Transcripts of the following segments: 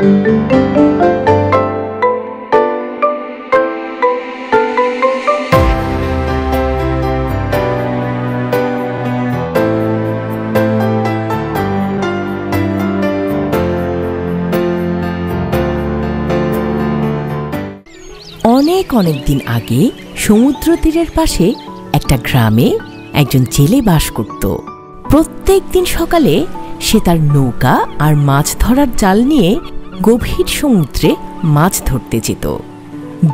অনেক অনেক দিন আগে সমুদ্র তীরের পাশে একটা গ্রামে একজন জেলে বাস করত। প্রত্যেক দিন সকালে সে তার নৌকা আর মাছ ধরার জাল নিয়ে গভীর সমুদ্রে মাছ ধরতে যেত।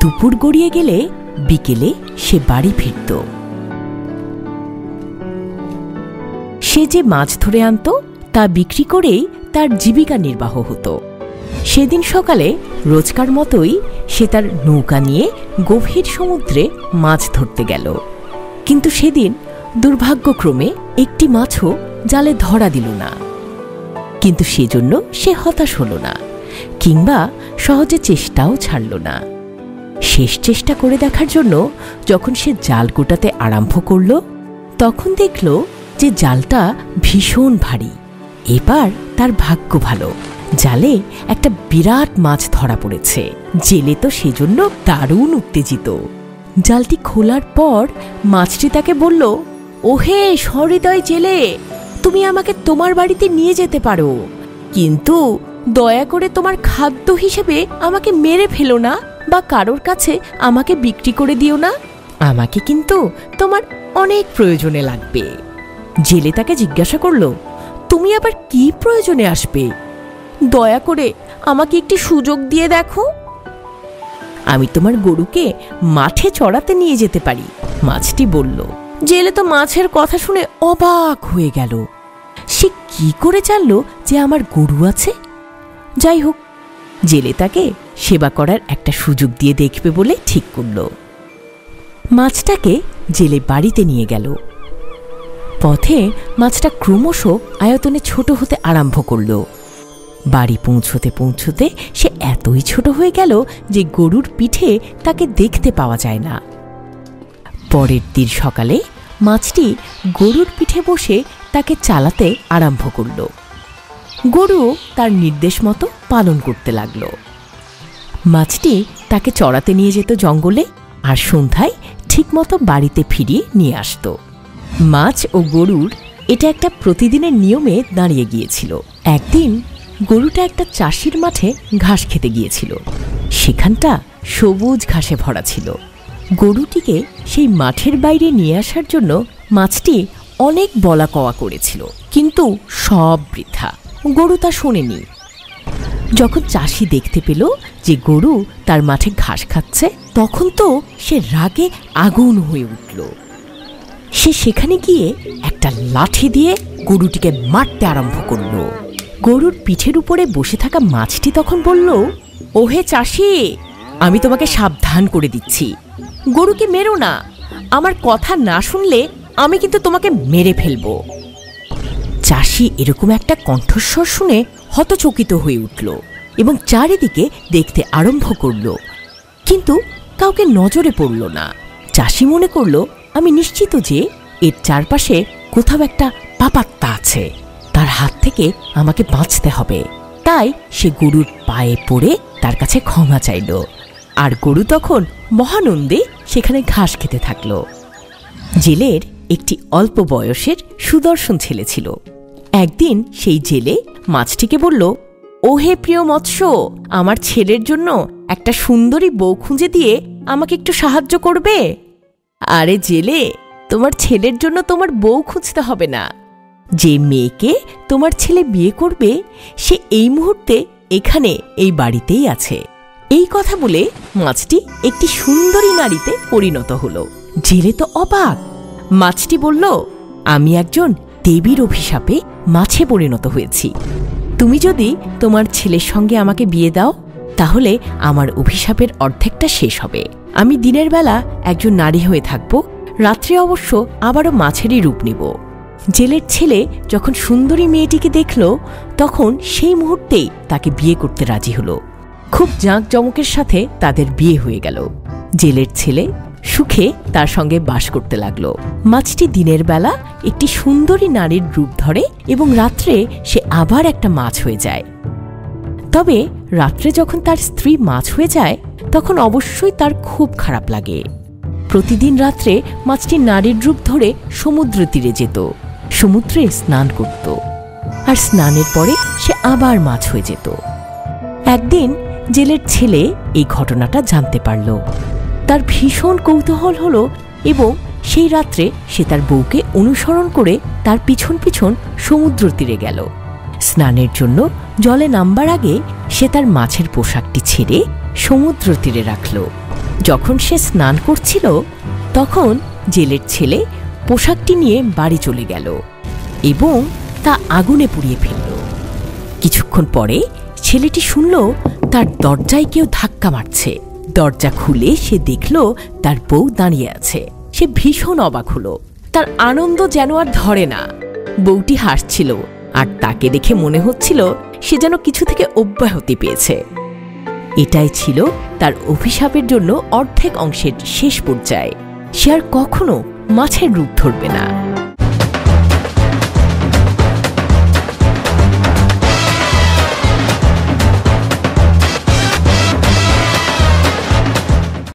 দুপুর গড়িয়ে গেলে বিকেলে সে বাড়ি ফিরত। সে যে মাছ ধরে আনত তা বিক্রি করেই তার জীবিকা নির্বাহ হতো। সেদিন সকালে রোজকার মতোই সে তার নৌকা নিয়ে গভীর সমুদ্রে মাছ ধরতে গেল। কিন্তু সেদিন দুর্ভাগ্যক্রমে একটি মাছও জালে ধরা দিল না। কিন্তু সেজন্য সে হতাশ হল না, কিংবা সহজে চেষ্টাও ছাড়ল না। শেষ চেষ্টা করে দেখার জন্য যখন সে জাল গোটাতে আরম্ভ করল, তখন দেখল যে জালটা ভীষণ ভারী। এবার তার ভাগ্য ভালো, জালে একটা বিরাট মাছ ধরা পড়েছে। জেলে তো সেজন্য দারুণ উত্তেজিত। জালটি খোলার পর মাছটি তাকে বলল, ওহে সহৃদয় জেলে, তুমি আমাকে তোমার বাড়িতে নিয়ে যেতে পারো, কিন্তু দয়া করে তোমার খাদ্য হিসেবে আমাকে মেরে ফেলো না বা কারোর কাছে আমাকে বিক্রি করে দিও না। আমাকে কিন্তু তোমার অনেক প্রয়োজনে লাগবে। জেলে তাকে জিজ্ঞাসা করল, তুমি আবার কি প্রয়োজনে আসবে? দয়া করে আমাকে একটি সুযোগ দিয়ে দেখো। আমি তোমার গরুকে মাঠে চড়াতে নিয়ে যেতে পারি, মাছটি বলল। জেলে তো মাছের কথা শুনে অবাক হয়ে গেল। সে কি করে জানল যে আমার গরু আছে? যাই হোক, জেলে তাকে সেবা করার একটা সুযোগ দিয়ে দেখবে বলে ঠিক করল। মাছটাকে জেলে বাড়িতে নিয়ে গেল। পথে মাছটা ক্রমশ আয়তনে ছোট হতে আরম্ভ করল। বাড়ি পৌঁছতে পৌঁছতে সে এতই ছোট হয়ে গেল যে গরুর পিঠে তাকে দেখতে পাওয়া যায় না। পরের দিন সকালে মাছটি গরুর পিঠে বসে তাকে চালাতে আরম্ভ করল। গরু তার নির্দেশ মতো পালন করতে লাগল। মাছটি তাকে চড়াতে নিয়ে যেত জঙ্গলে, আর সন্ধ্যায় ঠিকমতো বাড়িতে ফিরিয়ে নিয়ে আসত। মাছ ও গরুর এটা একটা প্রতিদিনের নিয়মে দাঁড়িয়ে গিয়েছিল। একদিন গরুটা একটা চাষির মাঠে ঘাস খেতে গিয়েছিল। সেখানটা সবুজ ঘাসে ভরা ছিল। গরুটিকে সেই মাঠের বাইরে নিয়ে আসার জন্য মাছটি অনেক বলা কওয়া করেছিল, কিন্তু সব বৃথা। গরু তা শোনেনি। যখন চাষি দেখতে পেল যে গরু তার মাঠে ঘাস খাচ্ছে, তখন তো সে রাগে আগুন হয়ে উঠল। সে সেখানে গিয়ে একটা লাঠি দিয়ে গরুটিকে মারতে আরম্ভ করল। গরুর পিঠের উপরে বসে থাকা মাছটি তখন বলল, ওহে চাষি, আমি তোমাকে সাবধান করে দিচ্ছি, গরুকে মেরো না। আমার কথা না শুনলে আমি কিন্তু তোমাকে মেরে ফেলব। চাষি এরকম একটা কণ্ঠস্বর শুনে হতচকিত হয়ে উঠল এবং চারিদিকে দেখতে আরম্ভ করল, কিন্তু কাউকে নজরে পড়ল না। চাষি মনে করল, আমি নিশ্চিত যে এর চারপাশে কোথাও একটা পাপাত্তা আছে, তার হাত থেকে আমাকে বাঁচতে হবে। তাই সে গরুর পায়ে পড়ে তার কাছে ক্ষমা চাইল, আর গরু তখন মহানন্দে সেখানে ঘাস খেতে থাকল। জেলের একটি অল্প বয়সের সুদর্শন ছেলে ছিল। একদিন সেই জেলে মাছটিকে বলল, ওহে প্রিয় মৎস্য, আমার ছেলের জন্য একটা সুন্দরী বউ খুঁজে দিয়ে আমাকে একটু সাহায্য করবে? আরে জেলে, তোমার ছেলের জন্য তোমার বউ খুঁজতে হবে না। যে মেয়েকে তোমার ছেলে বিয়ে করবে সে এই মুহূর্তে এখানে এই বাড়িতেই আছে। এই কথা বলে মাছটি একটি সুন্দরী নারীতে পরিণত হলো। জেলে তো অবাক। মাছটি বলল, আমি একজন দেবীর অভিশাপে মাছে পরিণত হয়েছি। তুমি যদি তোমার ছেলের সঙ্গে আমাকে বিয়ে দাও, তাহলে আমার অভিশাপের অর্ধেকটা শেষ হবে। আমি দিনের বেলা একজন নারী হয়ে থাকব, রাত্রে অবশ্য আবারও মাছেরই রূপ নিব। জেলের ছেলে যখন সুন্দরী মেয়েটিকে দেখল, তখন সেই মুহূর্তেই তাকে বিয়ে করতে রাজি হলো। খুব জাঁকজমকের সাথে তাদের বিয়ে হয়ে গেল। জেলের ছেলে সুখে তার সঙ্গে বাস করতে লাগলো। মাছটি দিনের বেলা একটি সুন্দরী নারীর রূপ ধরে এবং রাত্রে সে আবার একটা মাছ হয়ে যায়। তবে রাত্রে যখন তার স্ত্রী মাছ হয়ে যায় তখন অবশ্যই তার খুব খারাপ লাগে। প্রতিদিন রাত্রে মাছটি নারীর রূপ ধরে সমুদ্র তীরে যেত, সমুদ্রে স্নান করত, আর স্নানের পরে সে আবার মাছ হয়ে যেত। একদিন জেলের ছেলে এই ঘটনাটা জানতে পারল। তার ভীষণ কৌতূহল হলো এবং সেই রাত্রে সে তার বউকে অনুসরণ করে তার পিছন পিছন সমুদ্র তীরে গেল। স্নানের জন্য জলে নামবার আগে সে তার মাছের পোশাকটি ছেড়ে সমুদ্র তীরে রাখল। যখন সে স্নান করছিল তখন জেলের ছেলে পোশাকটি নিয়ে বাড়ি চলে গেল এবং তা আগুনে পুড়িয়ে ফেলল। কিছুক্ষণ পরে ছেলেটি শুনল তার দরজায় কেউ ধাক্কা মারছে। দরজা খুলে সে দেখল তার বউ দাঁড়িয়ে আছে। সে ভীষণ অবাক হলো, তার আনন্দ যেন আর ধরে না। বউটি হাসছিল আর তাকে দেখে মনে হচ্ছিল সে যেন কিছু থেকে অব্যাহতি পেয়েছে। এটাই ছিল তার অভিশাপের জন্য অর্ধেক অংশের শেষ পর্যায়ে। সে আর কখনো মাছের রূপ ধরবে না।